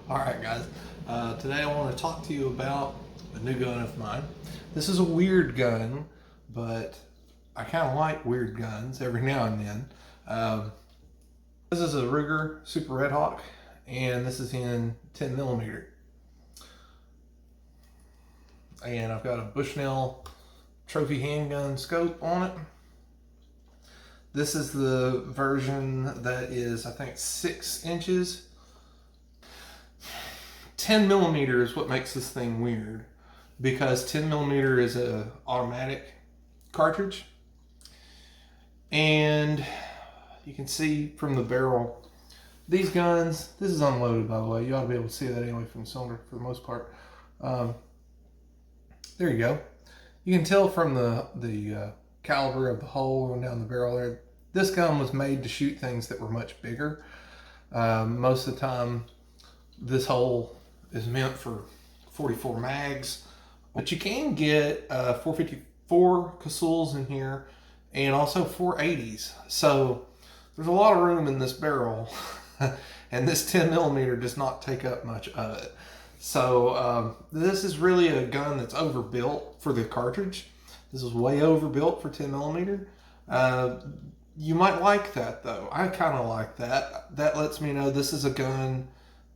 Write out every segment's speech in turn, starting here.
Alright guys, today I want to talk to you about a new gun of mine. This is a weird gun, but I kind of like weird guns every now and then. This is a Ruger Super Redhawk, and this is in 10mm. And I've got a Bushnell trophy handgun scope on it. This is the version that is, I think, 6 inches. 10mm is what makes this thing weird, because 10mm is a automatic cartridge, and you can see from the barrel, these guns, this is unloaded by the way, you ought to be able to see that anyway from the cylinder for the most part. There you go. You can tell from the caliber of the hole going down the barrel there. This gun was made to shoot things that were much bigger. Most of the time this hole is meant for 44 mags, but you can get 454 Casuls in here and also 480s. So there's a lot of room in this barrel, and this 10mm does not take up much of it. So this is really a gun that's overbuilt for the cartridge. This is way overbuilt for 10mm. You might like that though. I kind of like that. That lets me know this is a gun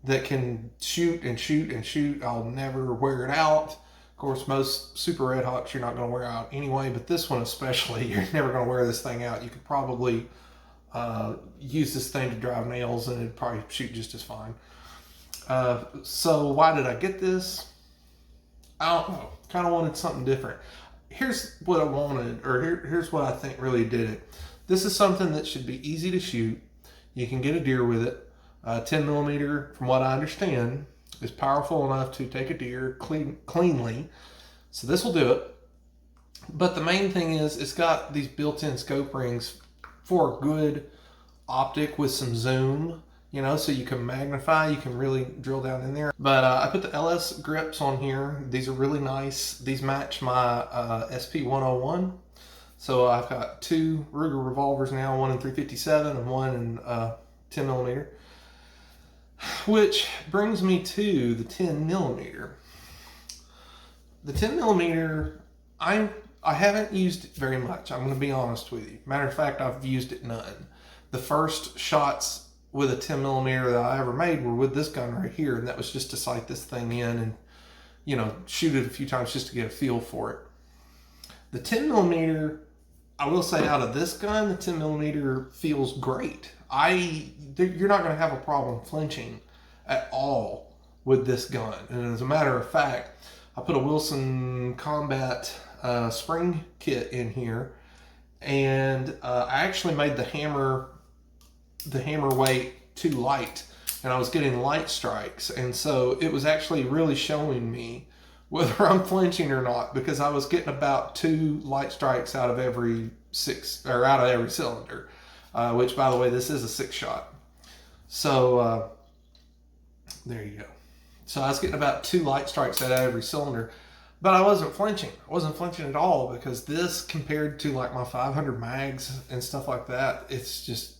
that can shoot and shoot and shoot. I'll never wear it out. Of course, most Super Redhawks you're not going to wear out anyway, but this one especially, you're never going to wear this thing out. You could probably use this thing to drive nails and it'd probably shoot just as fine. So why did I get this? I don't know. Kind of wanted something different. Here's what I wanted, or here's what I think really did it. This is something that should be easy to shoot. You can get a deer with it. 10mm, from what I understand, is powerful enough to take a deer cleanly. So this will do it. But the main thing is it's got these built-in scope rings for a good optic with some zoom, you know, so you can magnify, you can really drill down in there. But I put the LS grips on here. These are really nice. These match my SP101. So I've got 2 Ruger revolvers now, one in 357 and one in 10mm. Which brings me to the 10mm. The 10mm, I haven't used it very much. I'm going to be honest with you. Matter of fact, I've used it none. The first shots with a 10mm that I ever made were with this gun right here, and that was just to sight this thing in and, you know, shoot it a few times just to get a feel for it. The 10mm, I will say, out of this gun, the 10mm feels great. You're not going to have a problem flinching at all with this gun. And as a matter of fact, I put a Wilson Combat spring kit in here, and I actually made the hammer weight too light, and I was getting light strikes, and so it was actually really showing me whether I'm flinching or not, because I was getting about 2 light strikes out of every cylinder. Which, by the way, this is a 6-shot. So there you go. So I was getting about 2 light strikes out of every cylinder, but I wasn't flinching. I wasn't flinching at all, because this, compared to like my 500 mags and stuff like that, it's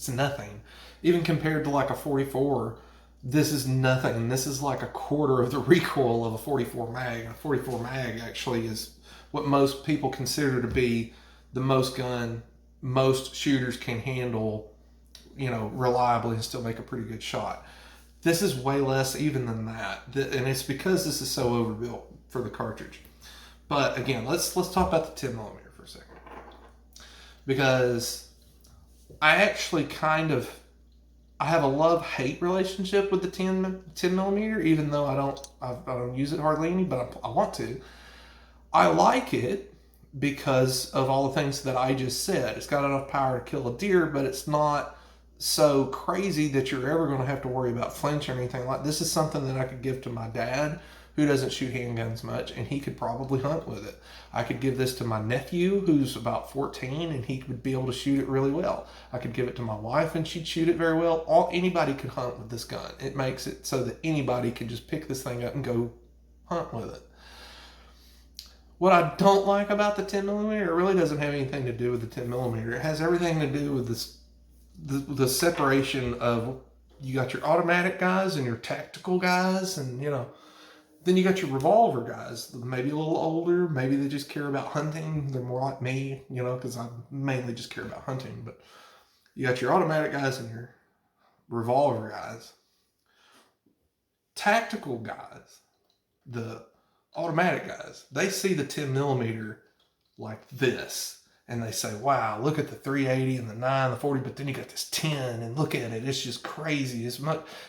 nothing. Even compared to like a 44, this is nothing. This is like a quarter of the recoil of a 44 mag. A 44 mag actually is what most people consider to be the most gun most shooters can handle, you know, reliably and still make a pretty good shot. This is way less even than that, and it's because this is so overbuilt for the cartridge. But again, let's talk about the 10mm for a second, because I actually I have a love-hate relationship with the 10mm, even though I don't use it hardly any, but I want to. I like it because of all the things that I just said. It's got enough power to kill a deer, but it's not so crazy that you're ever going to have to worry about flinch or anything like this. Is something that I could give to my dad, who doesn't shoot handguns much, and he could probably hunt with it. I could give this to my nephew, who's about 14, and he would be able to shoot it really well. I could give it to my wife, and she'd shoot it very well. Anybody could hunt with this gun. It makes it so that anybody can just pick this thing up and go hunt with it. What I don't like about the 10mm, it really doesn't have anything to do with the 10mm. It has everything to do with the separation of you got your automatic guys and your tactical guys, and then you got your revolver guys, maybe a little older, maybe they just care about hunting. They're more like me, because I mainly just care about hunting. But you got your automatic guys and your revolver guys. Tactical guys, the automatic guys, they see the 10 millimeter like this, and they say, wow, look at the 380 and the 9, the 40, but then you got this 10, and look at it, it's just crazy. It's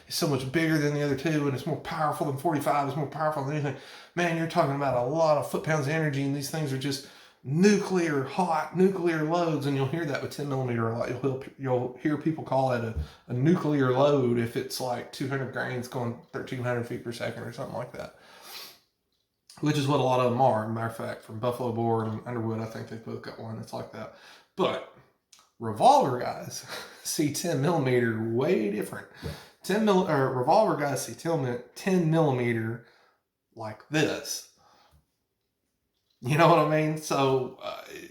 so much bigger than the other two, and it's more powerful than 45, it's more powerful than anything. Man, you're talking about a lot of foot-pounds of energy, and these things are just nuclear loads. And you'll hear that with 10 millimeter a lot. You'll hear people call it a nuclear load if it's like 200 grains going 1,300 feet per second or something like that, which is what a lot of them are. As a matter of fact, from Buffalo Bore and Underwood, I think they've both got one that's like that. But revolver guys see 10 millimeter way different. Revolver guys see 10 millimeter like this. You know what I mean? So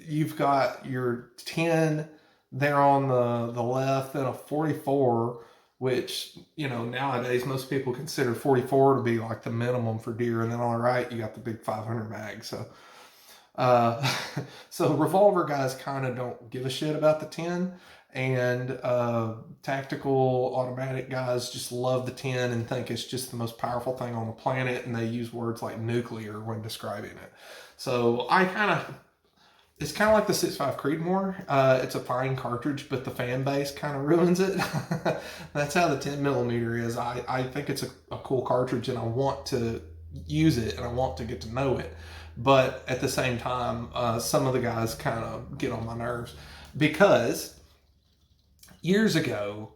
you've got your 10 there on the left, and a 44, which, nowadays most people consider 44 to be like the minimum for deer. And then on the right, you got the big 500 mag. So, so revolver guys kind of don't give a shit about the 10. And tactical automatic guys just love the 10 and think it's just the most powerful thing on the planet. And they use words like nuclear when describing it. So it's kind of like the 6.5 Creedmoor. It's a fine cartridge, but the fan base kind of ruins it. That's how the 10 millimeter is. I think it's a cool cartridge, and I want to use it, and I want to get to know it. But at the same time, some of the guys kind of get on my nerves, because years ago,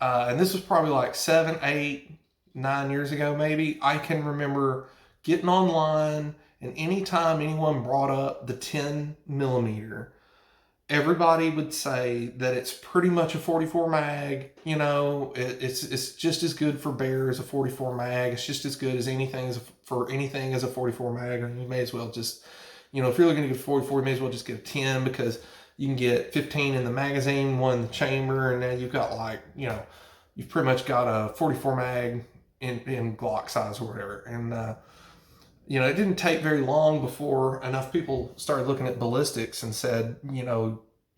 and this was probably like 7, 8, 9 years ago maybe, I can remember getting online, and anytime anyone brought up the 10 millimeter, everybody would say that it's pretty much a 44 mag. It's just as good for bear as a 44 mag. It's just as good as anything as a 44 mag. And you may as well just, if you're looking to get 44, you may as well just get a 10, because you can get 15 in the magazine, one in the chamber, and then you've got you've pretty much got a 44 mag in Glock size or whatever. And it didn't take very long before enough people started looking at ballistics and said,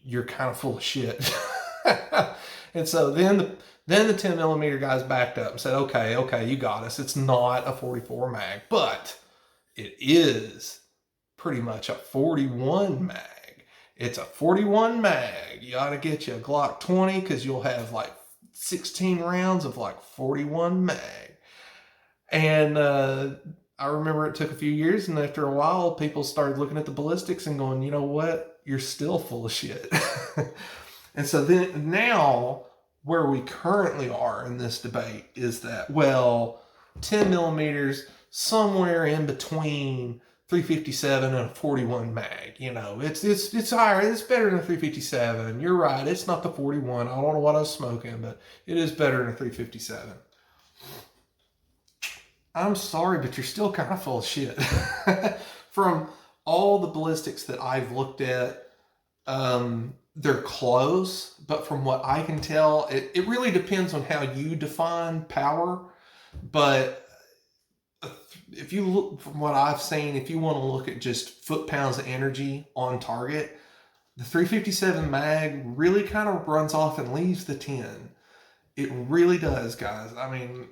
you're kind of full of shit. And so then the 10 millimeter guys backed up and said, okay, you got us. It's not a 44 mag, but it is pretty much a 41 mag. It's a 41 mag. You ought to get you a Glock 20, because you'll have like 16 rounds of like 41 mag. And I remember it took a few years, and after a while, people started looking at the ballistics and going, you know what? You're still full of shit. And so then now, where we currently are in this debate is that, 10 millimeters, somewhere in between 357 and a 41 mag. It's higher. It's better than a 357. You're right. It's not the 41. I don't know what I was smoking, but it is better than a 357. I'm sorry, but you're still kind of full of shit. From all the ballistics that I've looked at, they're close, but from what I can tell, it really depends on how you define power. But if you look, from what I've seen, if you want to look at just foot-pounds of energy on target, the 357 mag really kind of runs off and leaves the 10. It really does, guys. I mean,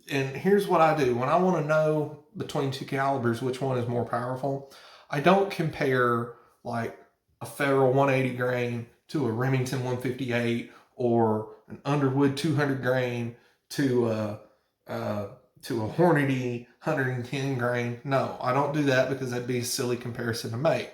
and here's what I do. When I want to know between two calibers which one is more powerful, I don't compare like a Federal 180 grain to a Remington 158, or an Underwood 200 grain to a Hornady 110 grain. No, I don't do that, because that'd be a silly comparison to make.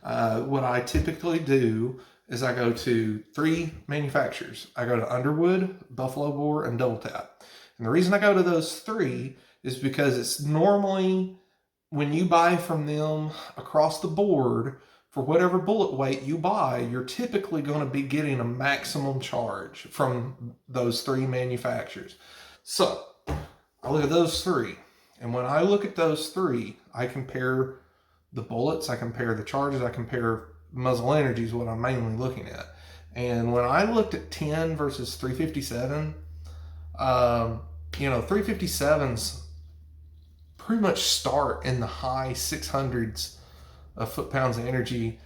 What I typically do is I go to 3 manufacturers. I go to Underwood, Buffalo Bore, and Double Tap. And the reason I go to those 3 is because it's normally, when you buy from them across the board, for whatever bullet weight you buy, you're typically going to be getting a maximum charge from those 3 manufacturers. So I look at those 3. And when I look at those 3, I compare the bullets, I compare the charges, I compare muzzle energy is what I'm mainly looking at. And when I looked at 10 versus 357, You know, 357s pretty much start in the high 600s of foot-pounds of energy.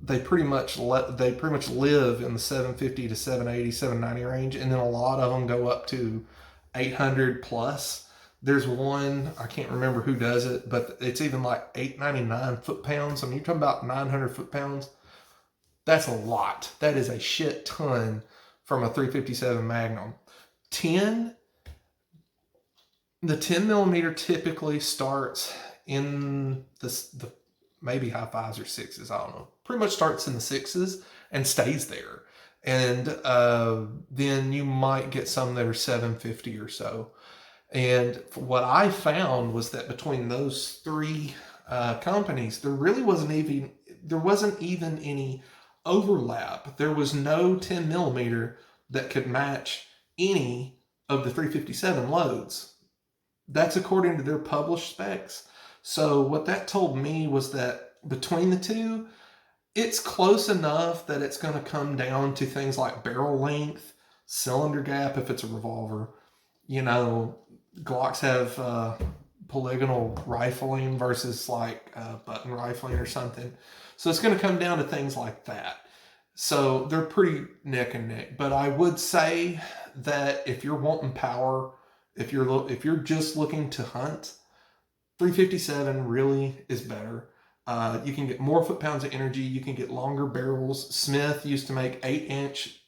They pretty much live in the 750 to 780, 790 range, and then a lot of them go up to 800 plus. There's one, I can't remember who does it, but it's even like 899 foot-pounds. I mean, you're talking about 900 foot-pounds. That's a lot. That is a shit ton from a 357 Magnum. 10, the 10 millimeter typically starts in the maybe high fives or sixes. I don't know. Pretty much starts in the sixes and stays there. And then you might get some that are 750 or so. And what I found was that between those three companies, there wasn't even any overlap. There was no 10 millimeter that could match any of the 357 loads. That's according to their published specs. So what that told me was that between the two, it's close enough that it's going to come down to things like barrel length, cylinder gap if it's a revolver. You know, Glocks have polygonal rifling versus like button rifling or something. So it's going to come down to things like that. So they're pretty neck and neck. But I would say that if you're wanting power, if you're just looking to hunt, 357 really is better. You can get more foot-pounds of energy. You can get longer barrels. Smith used to make 8-inch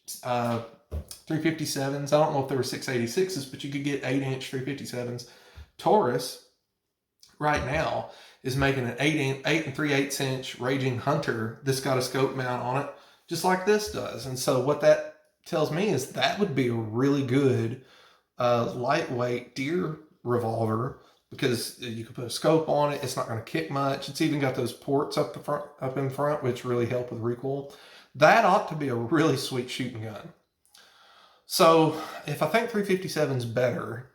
357s. I don't know if they were 686s, but you could get 8-inch 357s. Taurus right now is making an 8 and 3/8 inch Raging Hunter that's got a scope mount on it, just like this does. And so what that tells me is that would be a really good lightweight deer revolver, because you can put a scope on it. It's not going to kick much. It's even got those ports up in front, which really help with recoil. That ought to be a really sweet shooting gun. So if I think 357 is better,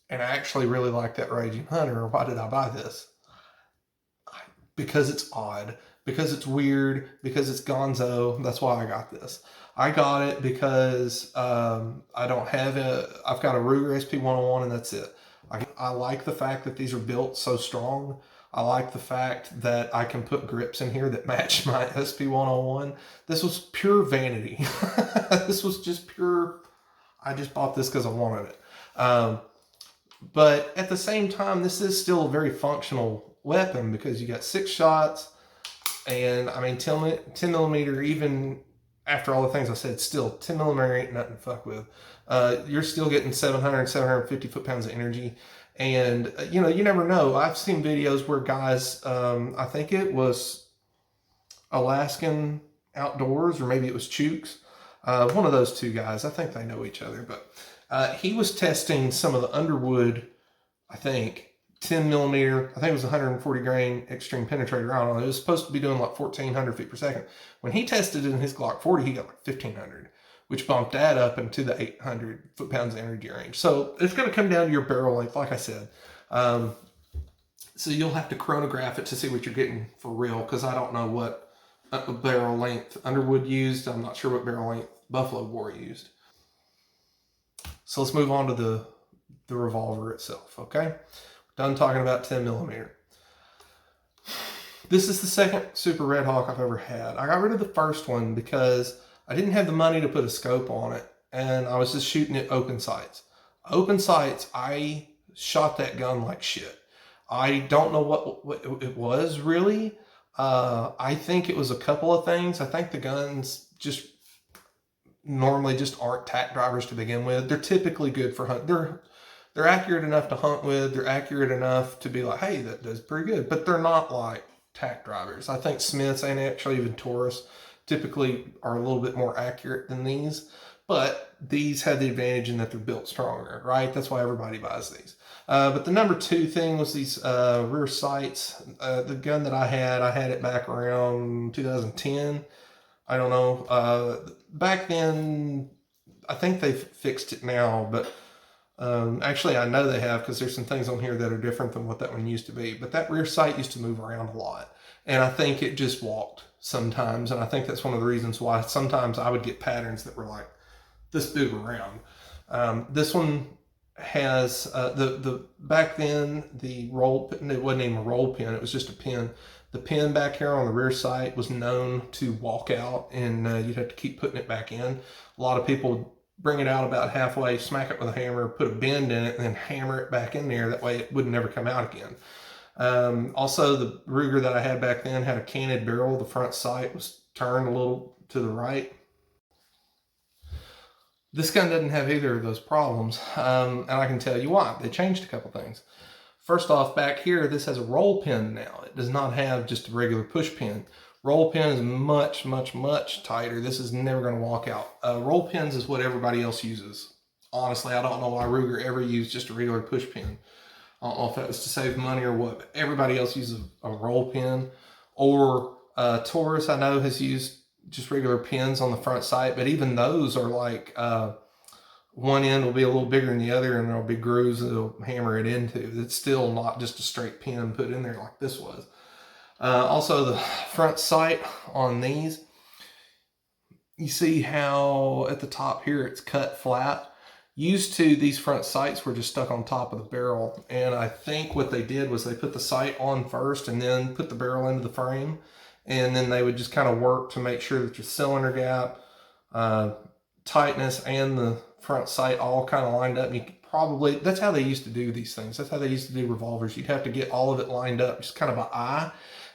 and I actually really like that Raging Hunter, why did I buy this? Because it's odd, because it's weird, because it's gonzo. That's why I got this. I got it because I don't have I've got a Ruger SP101 and that's it. I like the fact that these are built so strong. I like the fact that I can put grips in here that match my SP101. This was pure vanity. This was just pure, I just bought this because I wanted it. But at the same time, this is still a very functional weapon because you got 6 shots. And I mean, 10 millimeter, even after all the things I said, still 10 millimeter ain't nothing to fuck with. You're still getting 700, 750 foot-pounds of energy. And, you know, you never know. I've seen videos where guys, I think it was Alaskan Outdoors, or maybe it was Chooks. One of those two guys. I think they know each other. But he was testing some of the Underwood, I think, 10 millimeter, I think it was 140 grain extreme penetrator. I don't know. It was supposed to be doing like 1,400 feet per second. When he tested it in his Glock 40, he got like 1,500, which bumped that up into the 800 foot-pounds of energy range. So it's going to come down to your barrel length, like I said. So you'll have to chronograph it to see what you're getting for real, because I don't know what barrel length Underwood used. I'm not sure what barrel length Buffalo War used. So let's move on to the revolver itself, okay? Done talking about 10 millimeter. This is the second Super Redhawk I've ever had. I got rid of the first one because I didn't have the money to put a scope on it, and I was just shooting at open sights. Open sights, I shot that gun like shit. I don't know what it was really. I think it was a couple of things. I think the guns just normally just aren't tack drivers to begin with. They're typically good for hunt. They're accurate enough to hunt with. They're accurate enough to be like, hey, that does pretty good. But they're not like tack drivers. I think Smiths and actually even Taurus typically are a little bit more accurate than these. But these have the advantage in that they're built stronger, right? That's why everybody buys these. But the number 2 thing was these rear sights. The gun that I had it back around 2010. I don't know. Back then, I think they've fixed it now, but actually, I know they have, because there's some things on here that are different than what that one used to be. But that rear sight used to move around a lot. And I think it just walked sometimes. And I think that's one of the reasons why sometimes I would get patterns that were like this big around. This one has the back then the roll. It wasn't even a roll pin. It was just a pin. The pin back here on the rear sight was known to walk out, and you'd have to keep putting it back in. A lot of people would bring it out about halfway, smack it with a hammer, put a bend in it, and then hammer it back in there. That way it would never come out again. Also, the Ruger that I had back then had a canted barrel. The front sight was turned a little to the right. This gun doesn't have either of those problems, and I can tell you why. They changed a couple things. First off, back here, this has a roll pin now. It does not have just a regular push pin. Roll pin is much, much, much tighter. This is never going to walk out. Roll pins is what everybody else uses. Honestly, I don't know why Ruger ever used just a regular push pin. I don't know if that was to save money or what, but everybody else uses a roll pin. Or Taurus, I know, has used just regular pins on the front sight, but even those are like one end will be a little bigger than the other, and there'll be grooves that it'll hammer it into. It's still not just a straight pin put in there like this was. Also, the front sight on these, you see how at the top here it's cut flat. Used to, these front sights were just stuck on top of the barrel, and I think what they did was they put the sight on first and then put the barrel into the frame, and then they would just kind of work to make sure that your cylinder gap, tightness, and the front sight all kind of lined up. You could probably, that's how they used to do these things. That's how they used to do revolvers. You'd have to get all of it lined up, just kind of an eye,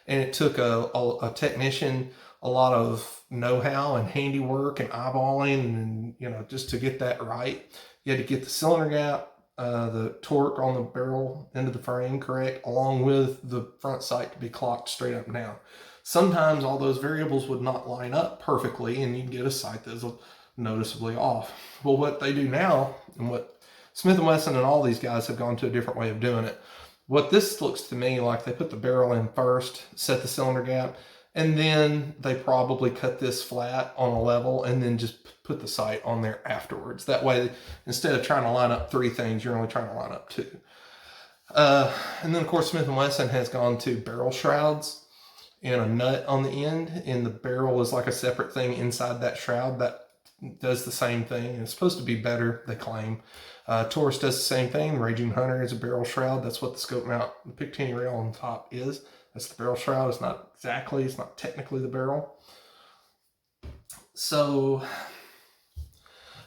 and it took a technician a lot of know-how and handiwork and eyeballing, and you know, just to get that right. You had to get the cylinder gap, the torque on the barrel into the frame correct, along with the front sight to be clocked straight up and down. Sometimes all those variables would not line up perfectly, and you'd get a sight that's noticeably off. Well, what they do now, and what Smith & Wesson and all these guys have gone to a different way of doing it. What this looks to me like, they put the barrel in first, set the cylinder gap, and then they probably cut this flat on a level and then just put the sight on there afterwards. That way, instead of trying to line up three things, you're only trying to line up two. And then, of course, Smith & Wesson has gone to barrel shrouds and a nut on the end, and the barrel is like a separate thing inside that shroud that does the same thing, and it's supposed to be better, they claim. Taurus does the same thing. Raging Hunter is a barrel shroud. That's what the scope mount, the Picatinny rail on top is. That's the barrel shroud. It's not exactly, it's not technically the barrel. So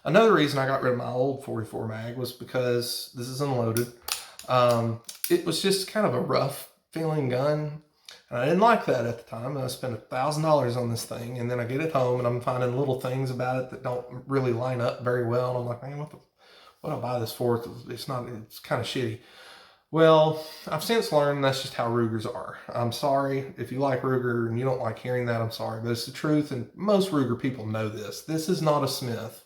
another reason I got rid of my old 44 mag was because this is unloaded. It was just kind of a rough feeling gun, and I didn't like that at the time. I spent $1,000 on this thing, and then I get it home and I'm finding little things about it that don't really line up very well, and I'm like, man, what do I buy this for? It's kind of shitty. Well, I've since learned that's just how Rugers are. I'm sorry if you like Ruger and you don't like hearing that, I'm sorry, but it's the truth, and most Ruger people know this. This is not a Smith.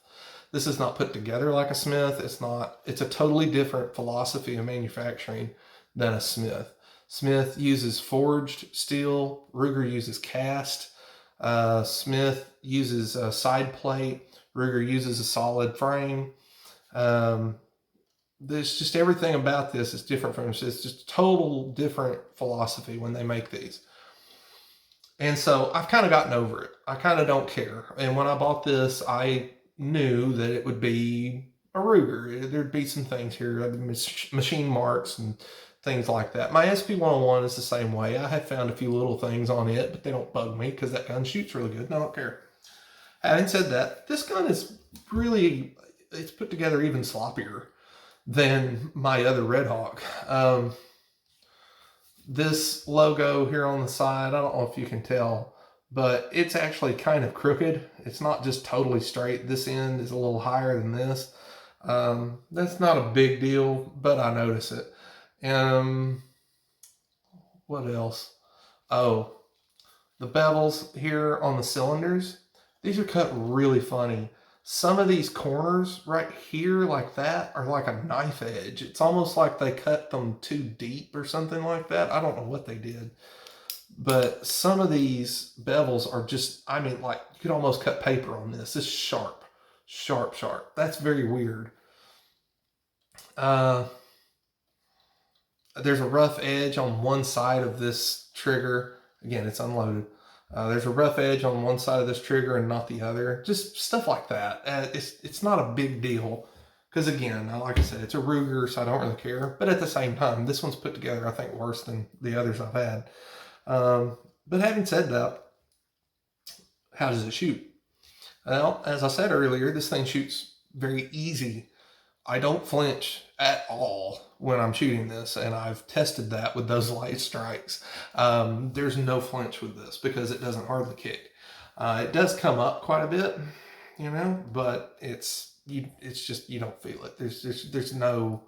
This is not put together like a Smith. It's a totally different philosophy of manufacturing than a Smith. Smith uses forged steel. Ruger uses cast. Smith uses a side plate. Ruger uses a solid frame. There's just everything about this is different from this. It's just a total different philosophy when they make these. And so I've kind of gotten over it. I kind of don't care. And when I bought this, I knew that it would be a Ruger. There'd be some things here, machine marks and things like that. My SP101 is the same way. I have found a few little things on it, but they don't bug me because that gun shoots really good and I don't care. Having said that, this gun is really, it's put together even sloppier than my other Redhawk. This logo here on the side, I don't know if you can tell, but it's actually kind of crooked. It's not just totally straight. This end is a little higher than this. That's not a big deal, but I notice it. What else? Oh, the bevels here on the cylinders, these are cut really funny. Some of these corners right here like that are like a knife edge. It's almost like they cut them too deep or something like that. I don't know what they did. But some of these bevels are just, I mean, like you could almost cut paper on this. It's sharp, sharp, sharp. That's very weird. There's a rough edge on one side of this trigger. Again, it's unloaded. There's a rough edge on one side of this trigger and not the other. Just stuff like that. It's not a big deal Because again, like I said, it's a Ruger, so I don't really care. But at the same time, this one's put together, I think, worse than the others I've had. But having said that, how does it shoot? Well, as I said earlier, this thing shoots very easy. I don't flinch at all when I'm shooting this, and I've tested that with those light strikes. There's no flinch with this because it doesn't hardly kick. It does come up quite a bit, you know, but it's just, you don't feel it. There's no,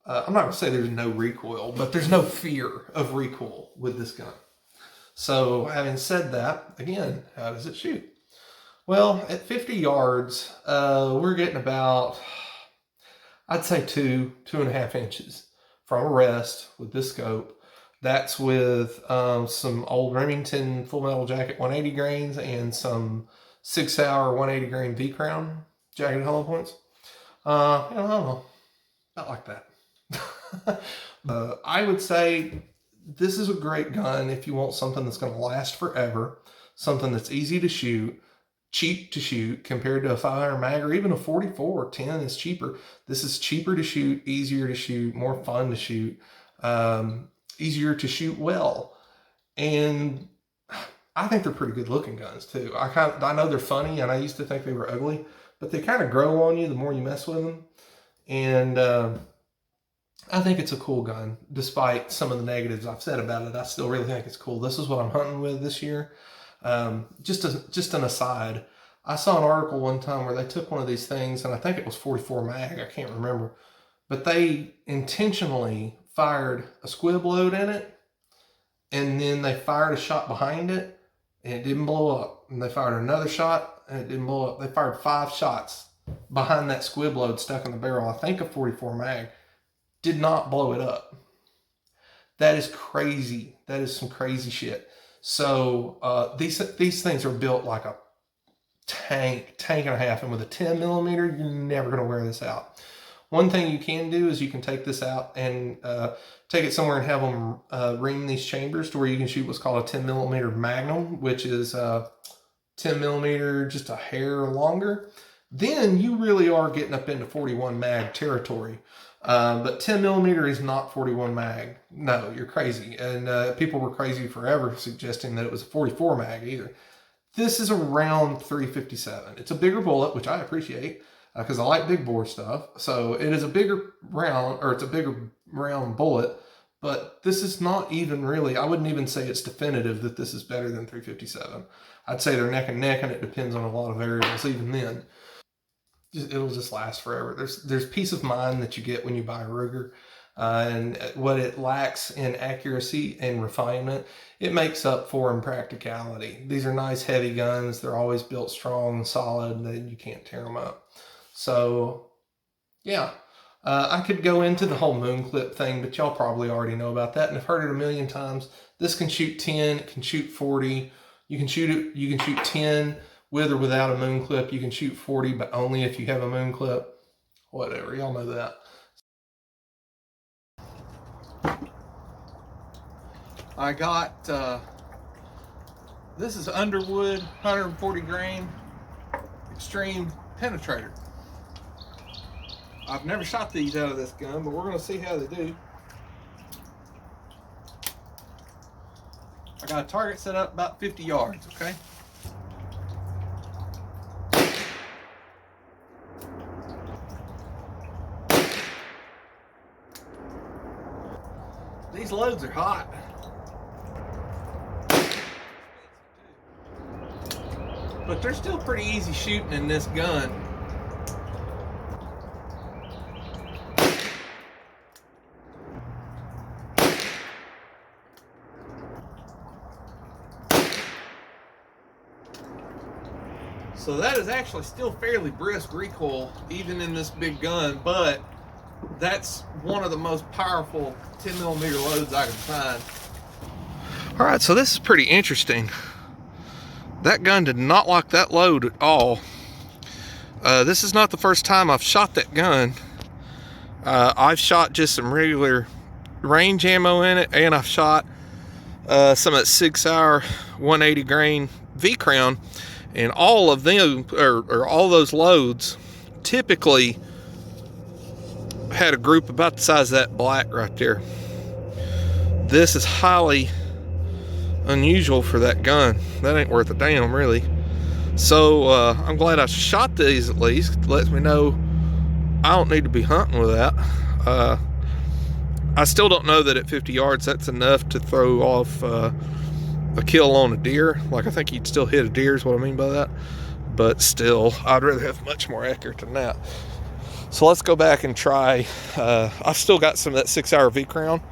I'm not gonna say there's no recoil, but there's no fear of recoil with this gun. So having said that, again, how does it shoot? Well, at 50 yards, we're getting about, I'd say 2.5 inches from a rest with this scope. That's with some old Remington Full Metal Jacket 180 grains and some 6 Hour 180 grain V Crown jacketed hollow points. I don't know, not like that. I would say this is a great gun if you want something that's going to last forever, something that's easy to shoot, cheap to shoot compared to a 500 mag or even a 44 or 10 is cheaper. This is cheaper to shoot, easier to shoot, more fun to shoot, easier to shoot well. And I think they're pretty good looking guns too. I know they're funny, and I used to think they were ugly, but they kind of grow on you the more you mess with them. And I think it's a cool gun, despite some of the negatives I've said about it. I still really think it's cool. This is what I'm hunting with this year. Just an aside, I saw an article one time where they took one of these things, and I think it was 44 mag, I can't remember, but they intentionally fired a squib load in it, and then they fired a shot behind it, and it didn't blow up. And they fired another shot, and it didn't blow up. They fired 5 shots behind that squib load stuck in the barrel, I think a 44 mag, did not blow it up. That is crazy. That is some crazy shit. So these things are built like a tank and a half, and with a 10 millimeter, you're never going to wear this out. One thing you can do is you can take this out and take it somewhere and have them ream these chambers to where you can shoot what's called a 10 millimeter Magnum, which is 10 millimeter, just a hair longer. Then you really are getting up into 41 mag territory. But 10 millimeter is not 41 mag. No, you're crazy. And people were crazy forever suggesting that it was a 44 mag either. This is around 357. It's a bigger bullet, which I appreciate because I like big bore stuff. So it is a bigger round, or it's a bigger round bullet, but this is not even really, I wouldn't even say it's definitive that this is better than 357. I'd say they're neck and neck, and it depends on a lot of variables even then. It'll just last forever. There's peace of mind that you get when you buy a Ruger, and what it lacks in accuracy and refinement, it makes up for in practicality. These are nice heavy guns. They're always built strong and solid, and you can't tear them up. So yeah, I could go into the whole moon clip thing, but y'all probably already know about that and have heard it a million times. This can shoot 10, it can shoot 40. You can shoot 10 with or without a moon clip. You can shoot 40, but only if you have a moon clip. Whatever, y'all know that. I got, this is Underwood 140 grain Extreme Penetrator. I've never shot these out of this gun, but we're going to see how they do. I got a target set up about 50 yards, okay? These loads are hot. But they're still pretty easy shooting in this gun. So that is actually still fairly brisk recoil, even in this big gun, but that's one of the most powerful 10 millimeter loads I can find. All right, so this is pretty interesting. That gun did not like that load at all. This is not the first time I've shot that gun. I've shot just some regular range ammo in it, and I've shot some of that 6 Hour 180 grain V Crown, and all of them, or all those loads, typically had a group about the size of that black right there. This is highly unusual for that gun. That ain't worth a damn, really. So I'm glad I shot these at least. It lets me know I don't need to be hunting with that. I still don't know that at 50 yards that's enough to throw off a kill on a deer. Like, I think you'd still hit a deer is what I mean by that. But still, I'd rather have much more accurate than that. So let's go back and try. I've still got some of that 6-hour V-Crown.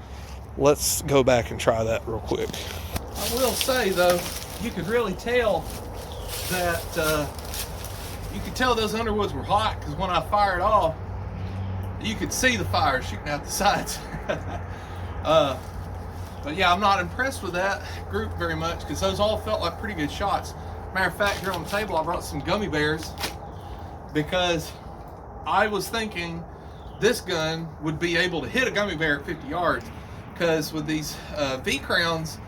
Let's go back and try that real quick. I will say, though, you could really tell that you could tell those underwoods were hot, because when I fired off, you could see the fire shooting out the sides. But yeah, I'm not impressed with that group very much, because those all felt like pretty good shots. Matter of fact, here on the table I brought some gummy bears, because I was thinking this gun would be able to hit a gummy bear at 50 yards, because with these V-Crowns,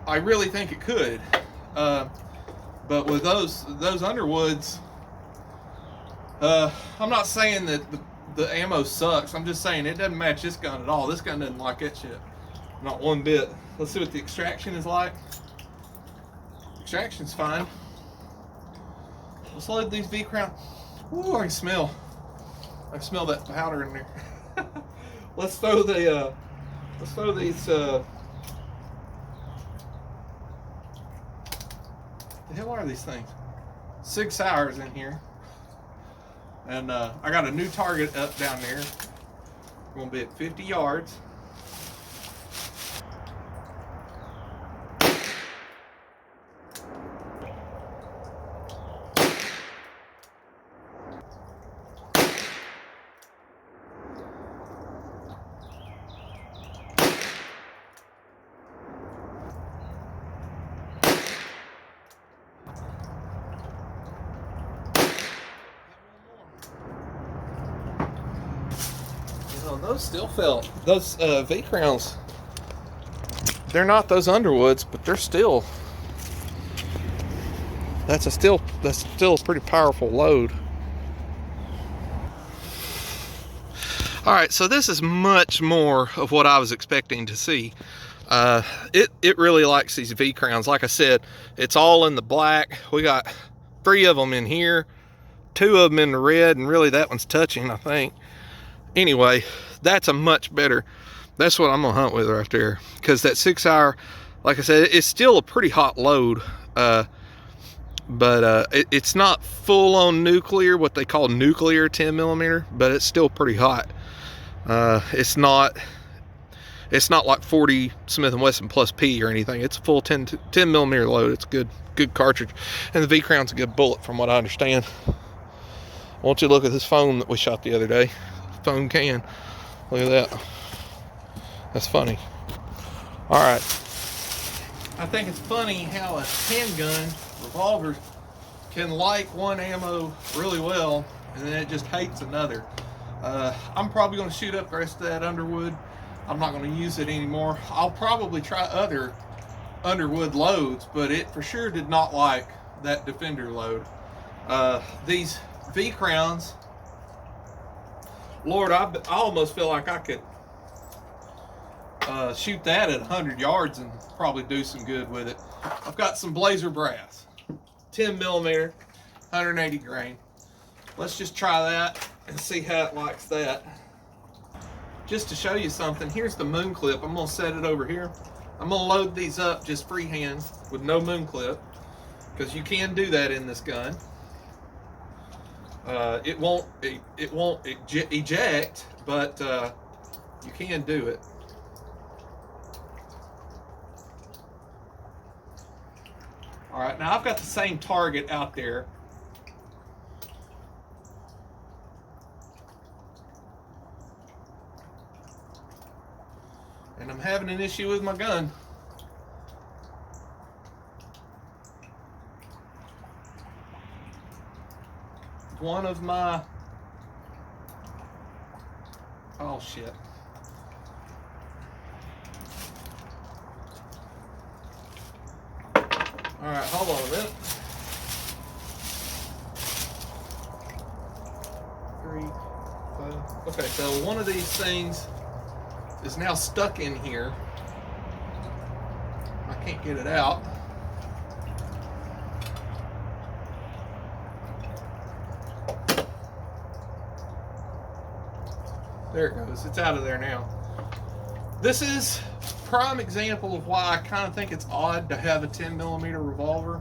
I really think it could. But with those Underwoods, I'm not saying that the ammo sucks. I'm just saying it doesn't match this gun at all. This gun doesn't like that shit. Not one bit. Let's see what the extraction is like. Extraction's fine. Let's load these V-Crown. Ooh, I can smell that powder in there. Let's throw the let's throw these the hell are these things? 6 hours in here. And I got a new target up down there. We're gonna be at 50 yards. Those still felt, those V-Crowns, they're not those Underwoods, but they're still, that's still a pretty powerful load. All right, so this is much more of what I was expecting to see. It really likes these V-Crowns. Like I said, it's all in the black. We got 3 of them in here, 2 of them in the red, and really that one's touching, I think. Anyway, that's a much better, that's what I'm gonna hunt with right there, because that 6 hour, like I said, it's still a pretty hot load, but it's not full on nuclear, what they call nuclear 10 millimeter, but it's still pretty hot. It's not like 40 Smith & Wesson plus P or anything. It's a full 10 millimeter load. It's a good cartridge, and the V-Crown's a good bullet from what I understand. I want you to look at this foam that we shot the other day. Foam can. Look at that. That's funny. All right. I think it's funny how a handgun, revolver, can like one ammo really well, and then it just hates another. I'm probably going to shoot up the rest of that Underwood. I'm not going to use it anymore. I'll probably try other Underwood loads, but it for sure did not like that Defender load. These V-Crowns, Lord, I almost feel like I could shoot that at 100 yards and probably do some good with it. I've got some Blazer brass, 10 millimeter, 180 grain. Let's just try that and see how it likes that. Just to show you something, here's the moon clip. I'm gonna set it over here. I'm gonna load these up just freehand with no moon clip, because you can do that in this gun. It won't eject, but you can do it. All right, now I've got the same target out there. And I'm having an issue with my gun. One of my, oh shit. All right, hold on a minute. 3, 5, Okay, so one of these things is now stuck in here. I can't get it out. There it goes. It's out of there now. This is a prime example of why I kind of think it's odd to have a 10mm revolver.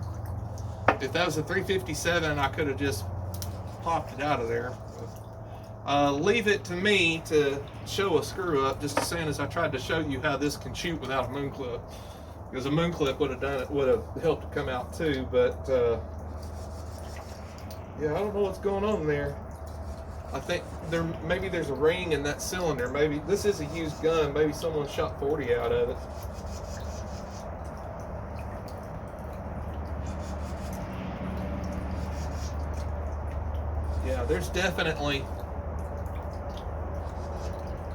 If that was a 357, I could have just popped it out of there. Leave it to me to show a screw up, just as soon as I tried to show you how this can shoot without a moon clip. Because a moon clip would have done it, would have helped it come out too. But yeah, I don't know what's going on there. I think maybe there's a ring in that cylinder. Maybe this is a used gun. Maybe someone shot 40 out of it. Yeah, there's definitely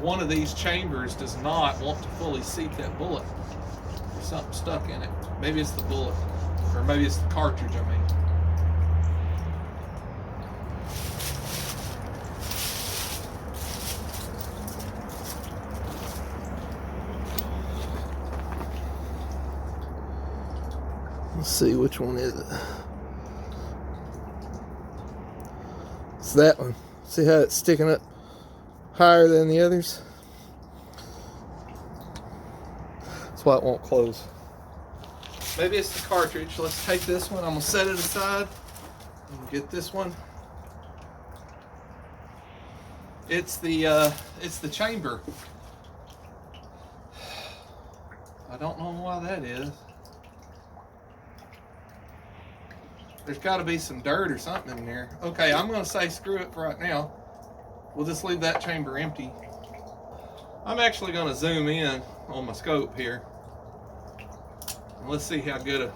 one of these chambers does not want to fully seat that bullet. There's something stuck in it. Maybe it's the bullet, or maybe it's the cartridge, I mean. Let's see, which one is it? It's that one. See how it's sticking up higher than the others? That's why it won't close. Maybe it's the cartridge. Let's take this one. I'm gonna set it aside and get this one. It's the chamber. I don't know why that is. There's got to be some dirt or something in there. Okay, I'm going to say screw it for right now. We'll just leave that chamber empty. I'm actually going to zoom in on my scope here. And let's see how good a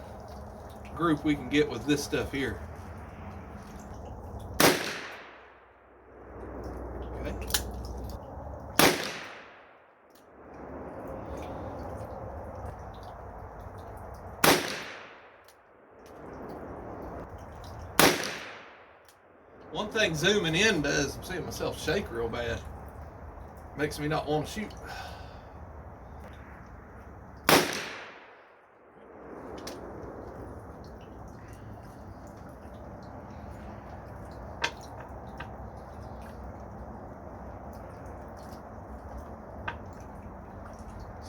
group we can get with this stuff here. Okay. One thing zooming in does, I'm seeing myself shake real bad. Makes me not want to shoot.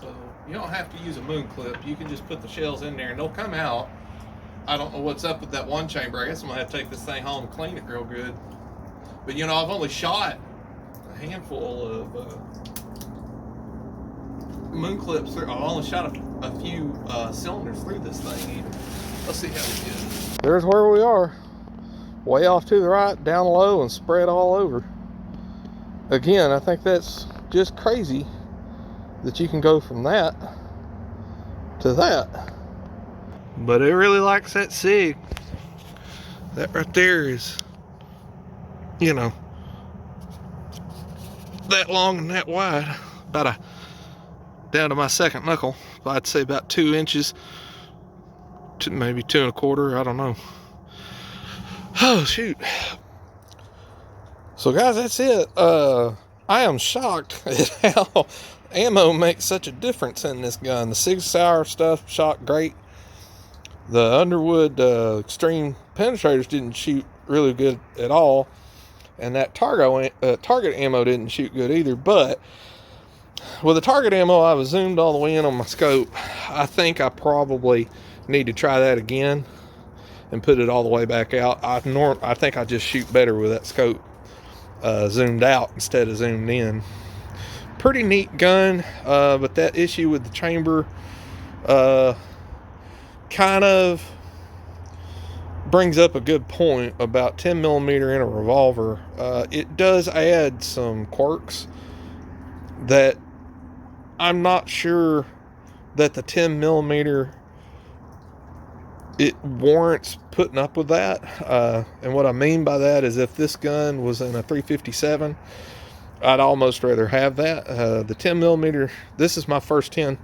So you don't have to use a moon clip. You can just put the shells in there and they'll come out. I don't know what's up with that one chamber. I guess I'm gonna have to take this thing home and clean it real good. But you know, I've only shot a handful of moon clips through. I've only shot a few cylinders through this thing even. Let's see how we get. There's where we are. Way off to the right, down low, and spread all over. Again, I think that's just crazy that you can go from that to that. But it really likes that SIG. That right there is, you know, that long and that wide. About down to my second knuckle. I'd say about 2 inches. To maybe 2 1/4, I don't know. Oh, shoot. So guys, that's it. I am shocked at how ammo makes such a difference in this gun. The Sig Sauer stuff shot great. The Underwood Extreme Penetrators didn't shoot really good at all. And that target ammo didn't shoot good either. But with the target ammo, I was zoomed all the way in on my scope. I think I probably need to try that again and put it all the way back out. I think I just shoot better with that scope zoomed out instead of zoomed in. Pretty neat gun, but that issue with the chamber kind of brings up a good point about 10mm in a revolver. It does add some quirks that I'm not sure that the 10mm it warrants putting up with that. And what I mean by that is if this gun was in a 357, I'd almost rather have that. The 10mm, this is my first 10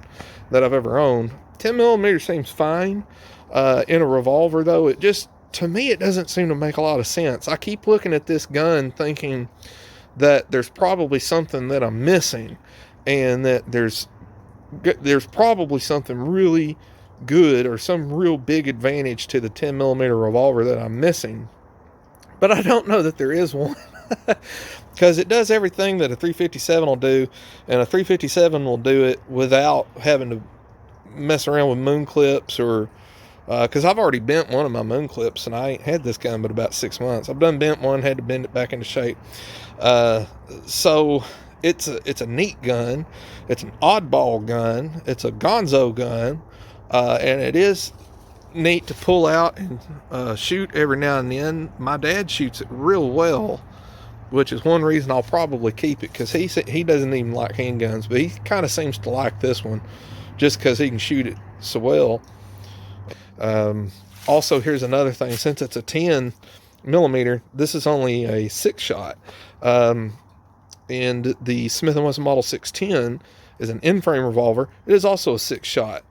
that I've ever owned. 10mm seems fine. In a revolver though, it just, to me, it doesn't seem to make a lot of sense. I keep looking at this gun thinking that there's probably something that I'm missing, and that there's probably something really good or some real big advantage to the 10 millimeter revolver that I'm missing. But I don't know that there is one. Because it does everything that a 357 will do, and a 357 will do it without having to mess around with moon clips, or because I've already bent one of my moon clips, and I ain't had this gun but about 6 months. I've done bent one, had to bend it back into shape. So it's a neat gun. It's an oddball gun. It's a gonzo gun, and it is neat to pull out and shoot every now and then. My dad shoots it real well, which is one reason I'll probably keep it, because he doesn't even like handguns, but he kind of seems to like this one just because he can shoot it so well. Also, here's another thing. Since it's a 10 millimeter, this is only a 6-shot. And the Smith & Wesson Model 610 is an in-frame revolver. It is also a 6-shot.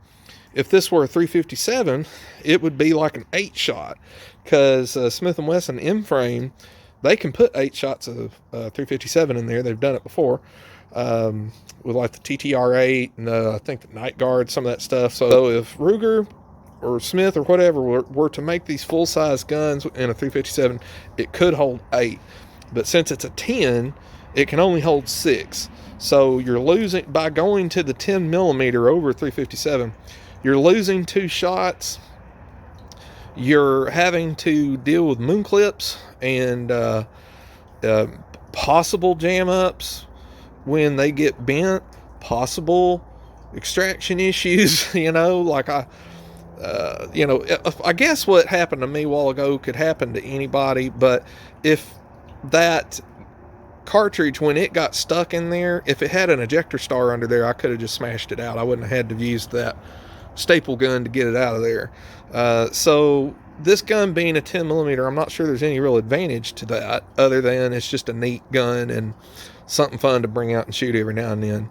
If this were a 357, it would be like an 8-shot, because Smith & Wesson in-frame, they can put 8 shots of 357 in there. They've done it before with like the TTR-8 and I think the Night Guard, some of that stuff. So if Ruger or Smith or whatever were to make these full-size guns in a 357, it could hold 8. But since it's a 10, it can only hold 6. So you're losing, by going to the 10 millimeter over 357, you're losing 2 shots. You're having to deal with moon clips and possible jam ups when they get bent, possible extraction issues. Like I guess what happened to me a while ago could happen to anybody, but if that cartridge, when it got stuck in there, if it had an ejector star under there, I could have just smashed it out. I wouldn't have had to use that staple gun to get it out of there. So this gun being a 10 millimeter, I'm not sure there's any real advantage to that, other than it's just a neat gun and something fun to bring out and shoot every now and then.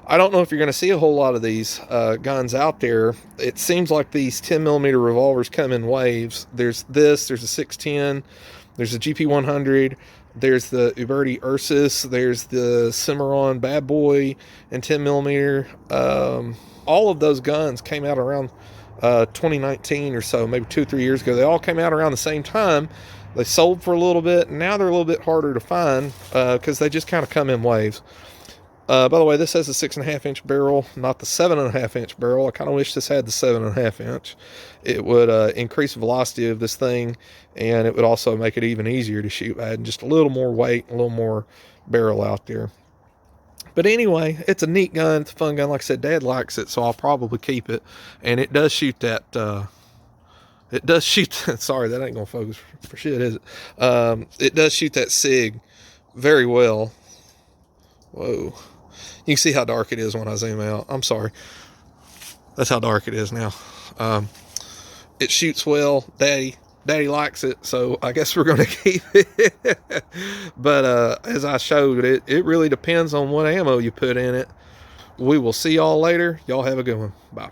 I don't know if you're going to see a whole lot of these guns out there. It seems like these 10 millimeter revolvers come in waves. There's a 610, there's a GP100, there's the Uberti Ursus, there's the Cimarron Bad Boy and 10 millimeter. All of those guns came out around 2019 or so, maybe 2 or 3 years ago. They all came out around the same time. They sold for a little bit, and now they're a little bit harder to find because they just kind of come in waves. By the way, this has a 6.5-inch barrel, not the 7.5-inch barrel. I kind of wish this had the 7.5-inch. It would increase the velocity of this thing, and it would also make it even easier to shoot, adding just a little more weight, a little more barrel out there. But anyway, it's a neat gun. It's a fun gun. Like I said, Dad likes it, so I'll probably keep it. And it does shoot that. Sorry, that ain't gonna focus for shit, is it? It does shoot that SIG very well. Whoa. You can see how dark it is when I zoom out. I'm sorry. That's how dark it is now. It shoots well. Daddy likes it, so I guess we're going to keep it. But as I showed, it really depends on what ammo you put in it. We will see y'all later. Y'all have a good one. Bye.